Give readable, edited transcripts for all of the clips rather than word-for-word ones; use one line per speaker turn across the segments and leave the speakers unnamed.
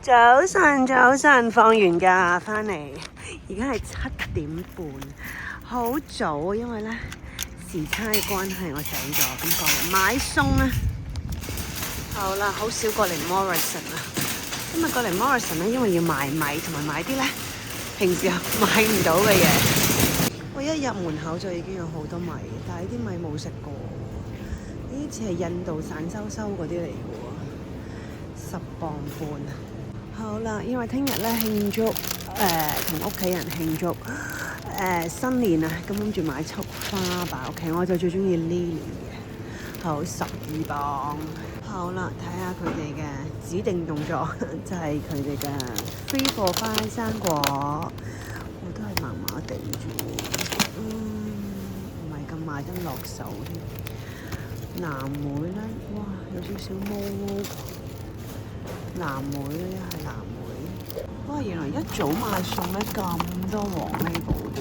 早晨，放完假翻嚟，而家係7點半，好早啊！因為咧時差嘅關係，我醒咗。咁過嚟買餸啊！好啦，好少過嚟 Morrison 啊！今日過嚟 Morrison 咧，因為要買米同埋買啲咧平時買唔到嘅嘢。我一入門口就已經有好多米，但係啲米冇食過。呢次係印度散收嗰啲嚟嘅喎，10磅半啊！好啦，因為聽日咧慶祝同屋企人慶祝新年啊，咁諗住買束花擺屋企，我就最中意 Lily 嘅，好12磅。好啦，睇下佢哋嘅指定動作，就係佢哋嘅 free for five 生果，我都係麻麻地啫，唔係咁買得落手添。藍莓咧，哇，有少少毛毛。藍莓咧，一係藍莓。哇！原來一早買餸咧咁多黃呢寶嘅，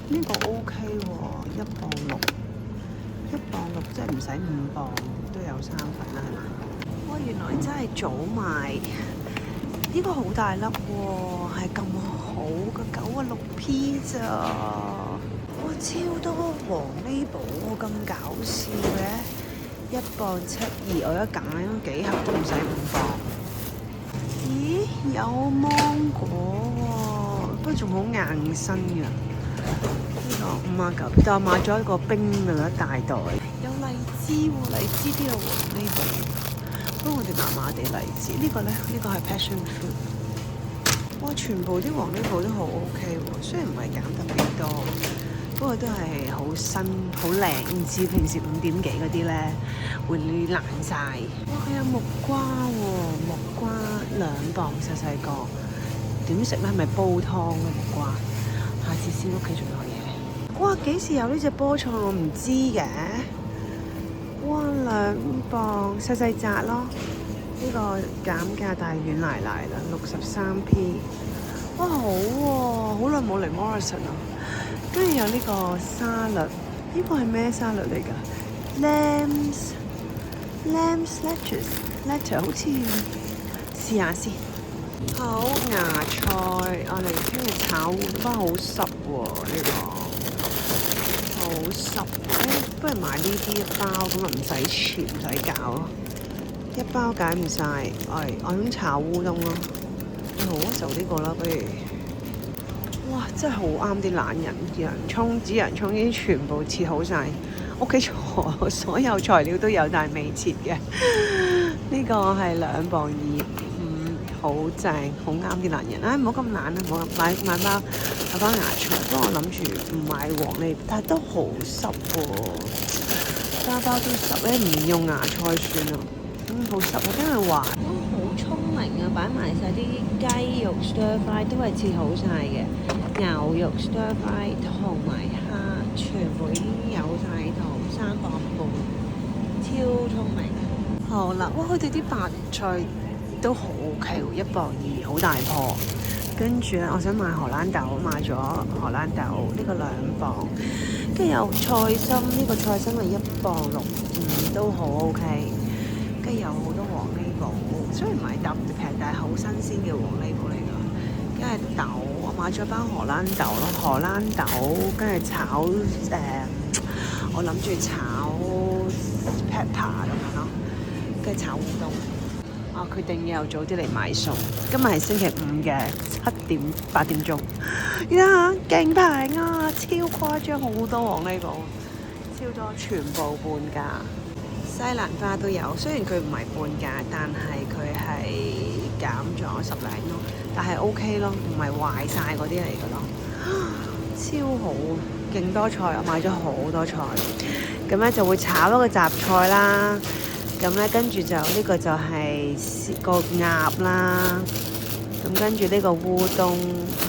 呢個 OK 喎，1磅6，1磅6即係唔使5磅都有3份啦，係嘛？哇！原來真係早買，呢個好大粒喎，係咁好嘅96p 咋？哇！超多黃呢寶喎，咁搞笑嘅，1磅72，我一揀幾盒都唔使5磅。咦，有芒果喎，不過仲好硬身㗎。呢個59，但我買咗一個冰嘅一大袋。有荔枝喎，荔枝都有黃呢寶，不過我哋麻麻地荔枝。呢個咧，呢個係 passion fruit。哇，全部啲黃呢寶都好 OK 喎，雖然唔係減特別多，不過都係好新好靚，唔似平時5點幾嗰啲咧會爛晒。哇，佢有木瓜喎，木瓜2磅細細個，點食咧？係咪煲湯嘅木瓜？下次先屋企仲有嘢。哇，幾時有呢隻菠菜我唔知嘅。哇，2磅細細紮咯，呢個減價大軟奶奶啦，63p。哇，好喎，好耐冇嚟 Morrison 啊。跟住有呢個沙律，呢個係咩沙律嚟㗎 ？Lambs lettuce 好似試下先。好，芽菜，我哋聽日炒，不過好濕喎呢個，好濕。不如買呢啲一包，咁啊唔使切唔使搞咯。一包解唔晒，我想炒烏冬咯。好啊，就呢個啦，不如。哇！真係好啱啲懶人，紫洋葱已經全部切好晒，屋企所有材料都有，但係未切嘅。呢個係2磅2，好正，好啱啲懶人。唔好咁懶啊，唔好買包芽菜。不過我諗住唔買黃梨，但係都好濕喎，包都濕咧，唔用芽菜算啦。好濕啊，因為滑。好聰明啊！擺埋晒啲雞肉 stir fry 都係切好晒嘅，牛肉 stir fry 同埋蝦全部已經有晒圖，3磅半，超聰明。好啦，哇！佢哋啲白菜都好 OK 喎，1磅2，好大棵。跟住咧，我想買荷蘭豆，買咗荷蘭豆呢個2磅。跟住有菜心，呢個菜心係1磅6，都好 OK。跟住有好多黃呢寶，雖然唔係特別平，但係好新鮮嘅黃呢寶嚟㗎。跟住豆，我買咗包荷蘭豆咯，荷蘭豆跟住炒我諗住炒 pepper 咁樣咯，跟住炒烏冬。我決定要早啲嚟買餸。今日係星期5嘅8點鐘。呀，勁平啊，超誇張，好多黃呢寶，超多，全部半價。西蘭花都有，雖然佢唔係半價，但係佢係減咗10零咯，但係 OK 咯，唔係壞晒嗰啲嚟嘅咯，超好，勁多菜，我買咗好多菜，咁咧就會炒一個雜菜啦，咁咧跟住就呢個就係個鴨啦，咁跟住呢個烏冬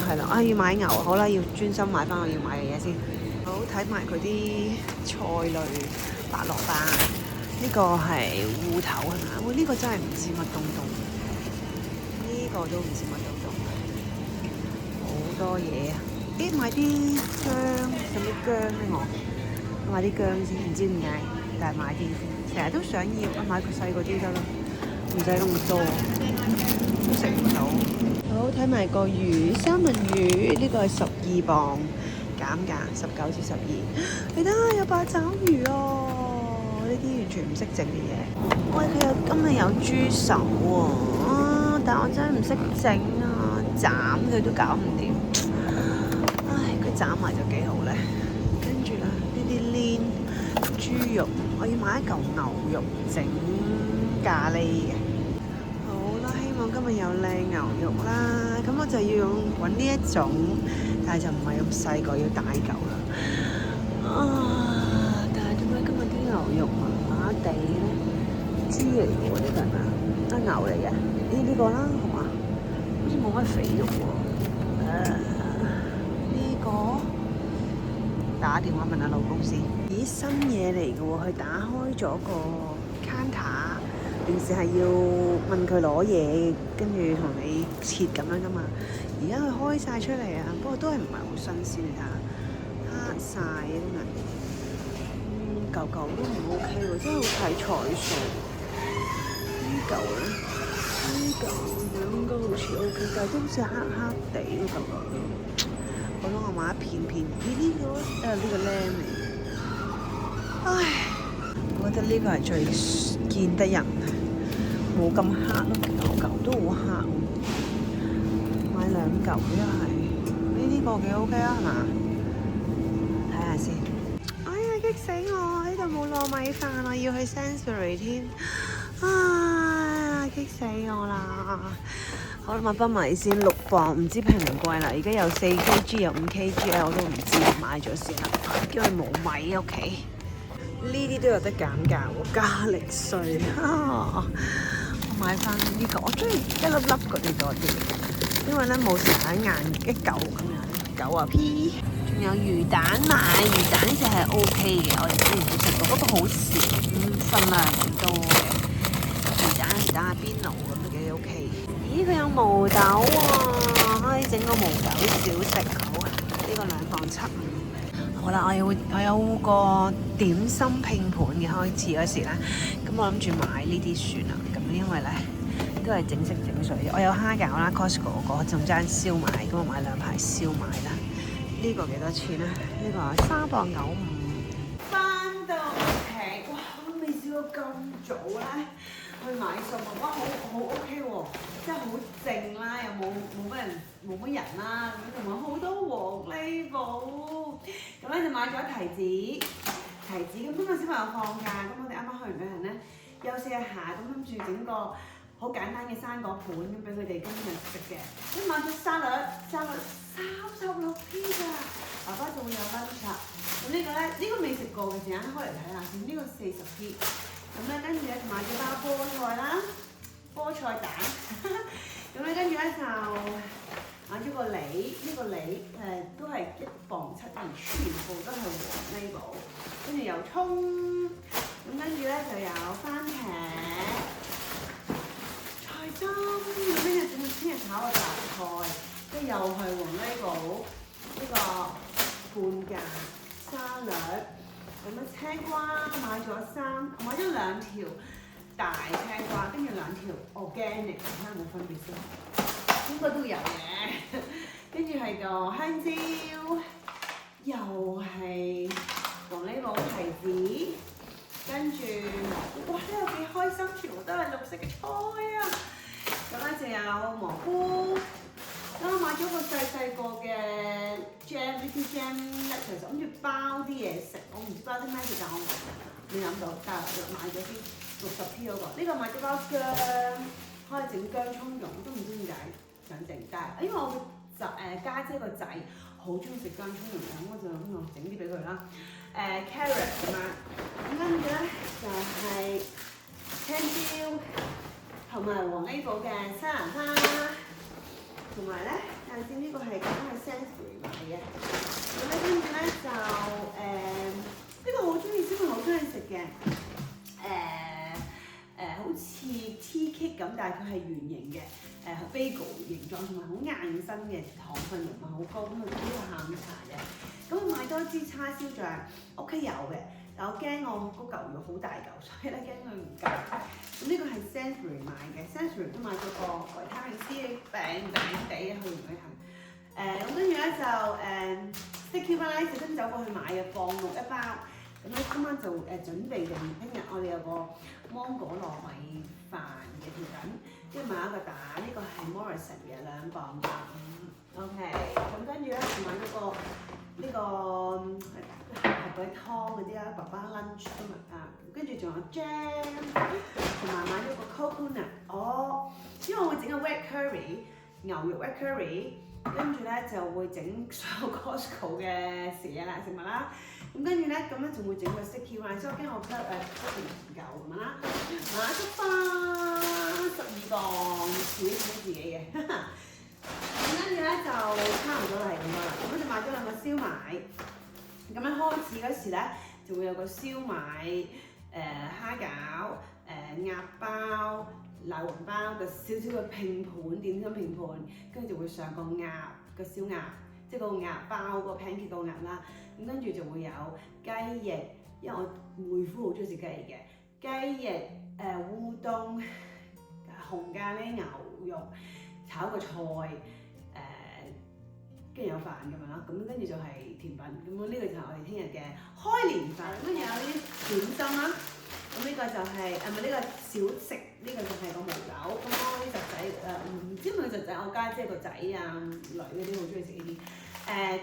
係啦，要買牛，好啦，要專心買翻我要買嘅嘢先，好睇埋佢啲菜類，白蘿蔔。呢個係芋頭係咪？呢個真係唔知乜東東，呢個都唔知乜東東，好多嘢啊！買啲薑，使唔使薑咧？我買啲薑先，唔知點解，但係買啲先，成日都想要，買個細嗰啲得啦。唔使咁多，食唔到。好，睇埋個魚，三文魚呢個係12磅，減價19至12。你睇下有八爪魚哦，呢啲完全唔識整嘅嘢。喂，佢今日有豬手喎，但我真係唔識整啊，斬佢都搞唔掂。唉，佢斬埋就幾好咧。跟住啦，呢啲黏豬肉，我要買一嚿牛肉整咖喱嘅。好啦，希望今日有靚牛肉啦。咁我就要揾呢一種，但係就唔係咁細個，要大嚿啦。但係點解今日啲牛肉麻麻地咧？豬嚟嘅喎，呢個係咪啊？牛嚟嘅，呢個啦，好嘛？好似冇乜肥肉喎。呢個打電話問下老公先。咦，新嘢嚟嘅喎，佢打開咗個 counter， 平時係要問佢攞嘢，跟住同你切咁樣噶嘛。而家佢開晒出嚟啊，不過都係唔係好新鮮，你睇下黑晒啊啲人。嚿嚿都唔 OK 喎，真係好睇彩數。呢嚿咧，呢嚿兩個好似 OK，但係都好似黑黑地嗰嚿嚿都。好啦，我買一片片。咦，呢個呢個靚嚟。唉，我覺得呢個係最見得人，冇咁黑咯，嚿嚿都好黑喎。買2嚿都係。呢個幾 OK 啊，係嘛？睇下先。哎呀，激死我！呢度冇糯米飯，我要去 Sainsbury 添。啊，激死我啦！好啦，買包米先，6磅，唔知平唔貴啦。而家有4kg，有5kg 我都唔知，買咗先啦。因為冇米屋企。呢啲都有得減價喎，加力碎。我買翻呢個，我中意一粒粒嗰啲多啲，因為咧冇成日硬一嚿咁樣，9p。仲有魚蛋買，魚蛋呢隻係 OK 嘅，我哋之前都食過，不過好少，分量唔多嘅。魚蛋邊爐咁都幾 OK。咦，佢有毛豆喎，可以整個毛豆小食好啊！呢個2磅7。好啦，我有個點心拼盤嘅開始嗰時咧，咁我諗住買呢啲算啦。咁因為咧都係整色整水，我有蝦餃啦 ，Costco 嗰個仲爭燒賣，咁我買2排燒賣啦。呢個幾多錢咧？呢個3磅95。翻到屋企，哇！我都未試過咁早咧去買餸啊！哇，好 OK 喎，真係好靜啦，又冇乜人啦，咁同埋好多黃呢寶。咁咧就買咗提子，咁今日小朋友放假，咁我哋啱啱去完旅行咧，休息一下，咁諗住整個好簡單嘅生果盤咁俾佢哋今日食嘅。咁買咗沙律36p 㗎，爸爸仲會有 lunch。咁呢個咧，呢個未食過嘅，陣間開嚟睇下先。呢個40p。咁咧跟住咧就買咗包菠菜啦，菠菜蛋。咁咧跟住咧就買咗個梨，呢個梨都係1磅7，全部都係黃呢寶。跟住有葱，咁跟住咧就有番茄、菜心，咁跟住聽日炒個雜菜，跟住又係黃呢寶，呢個半價沙律。咁樣青瓜買咗2條大青瓜，跟住2條 organic， 睇下有冇分別先，應該都有嘅。跟住係個香蕉，又係黃呢寶提子，跟住哇呢個幾開心，全部都係綠色嘅菜啊！咁咧就有蘑菇。咁我買咗個細個嘅 jam， 呢啲 jam lettuce， 諗住包啲嘢食，我唔知包啲咩嘅，但我未諗到，但係買咗啲60p 嗰個。呢個買咗包薑，可以整薑葱蓉，都唔知點解想整，但係因為我家姐個仔好中意食薑葱蓉，咁我就諗住整啲俾佢啦。carrot 咁樣，咁跟住咧就係青椒同埋黃呢寶嘅西蘭花。同埋咧，但係呢個係講係 Sainsbury 買嘅，咁咧跟住咧就呢個好中意，小朋友好中意食嘅，好似 tea cake 咁，但係佢係圓形嘅bagel 形狀，同埋好硬身嘅，糖分又唔係好高，咁佢呢個下午茶嘅。咁我買多支叉燒醬，屋企有嘅，但我驚我嗰嚿肉好大嚿，所以咧驚佢唔夠。咁呢個係 Sainsbury 買嘅 ，Sainsbury 都買咗個維他命 C 餅地去完旅行。咁跟住咧就Sticky Rice 跟住走過去買嘅放落一包。咁咧今晚就準備定聽日我哋有個芒果糯米飯嘅條緊，跟住買一個蛋，呢個係 Morrison 嘅2磅8。OK， 咁跟住咧就買咗個呢個合嗰啲湯嗰啲啦，爸爸 lunch 今日啊，跟住仲有 jam， 同埋買咗個 coconut。因為我會整個 wet curry 牛肉 wet curry， 跟住咧就會整所有 Costco 嘅食物啦。咁跟住咧，咁樣仲會整個 sticky rice， 所以我驚我覺得唔夠咁樣啦。買咗翻12磅，自己自己嘅。咁跟住咧就差唔多係咁多啦。咁就買咗2個燒賣。咁樣開始嗰時咧，就會有個燒賣、蝦餃、鴨包、奶黃包嘅少少嘅拼盤，點心拼盤，跟住就會上個鴨個燒鴨，即係個鴨包個 pancake 個鴨啦。咁跟住就會有雞翼，因為我妹夫好中意食雞翼嘅，雞翼、烏冬、紅咖喱牛肉，炒個菜，跟住有飯咁樣啦。咁跟住就係甜品。咁呢個就係我哋聽日嘅開年飯。跟住有啲點心啦。咁呢個就係咪呢個小食？呢個就係個毛豆。咁我啲侄仔唔知係咪侄仔，我家姐個仔啊女嗰啲好中意食呢啲。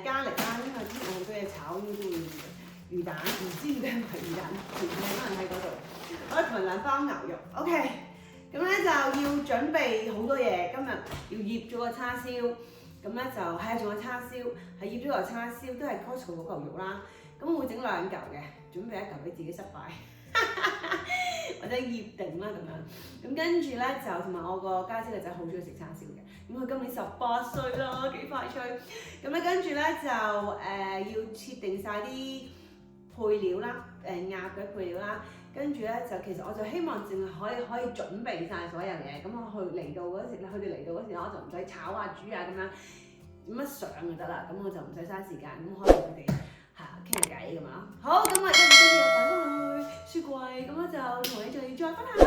加力啦，因為之前我好多嘢炒，應該都會魚蛋，唔知點解唔係魚蛋，全部可能喺嗰度。好，同埋2包牛肉 ，OK。咁咧就要準備好多嘢，今日要醃咗個叉燒，咁咧就係仲有叉燒，係醃咗個叉燒，都係 Costco 嗰嚿肉啦。咁我會整2嚿嘅，準備1嚿俾自己失敗，或者醃定啦咁樣。咁跟住咧就同埋我個家姐個仔好中意食叉燒嘅。咁佢今年18歲啦，幾快脆！咁咧跟住咧就要切定晒啲配料啦，鴨嘅配料啦。跟住咧就其實我就希望淨係可以準備晒所有嘢。咁我嚟到嗰時，佢哋嚟到嗰時我就唔使炒啊煮啊咁樣，點乜上就得啦。咁我就唔使嘥時間，咁可以佢哋傾下偈咁樣。好，咁我跟住擺翻去雪櫃，咁我就同你再分享。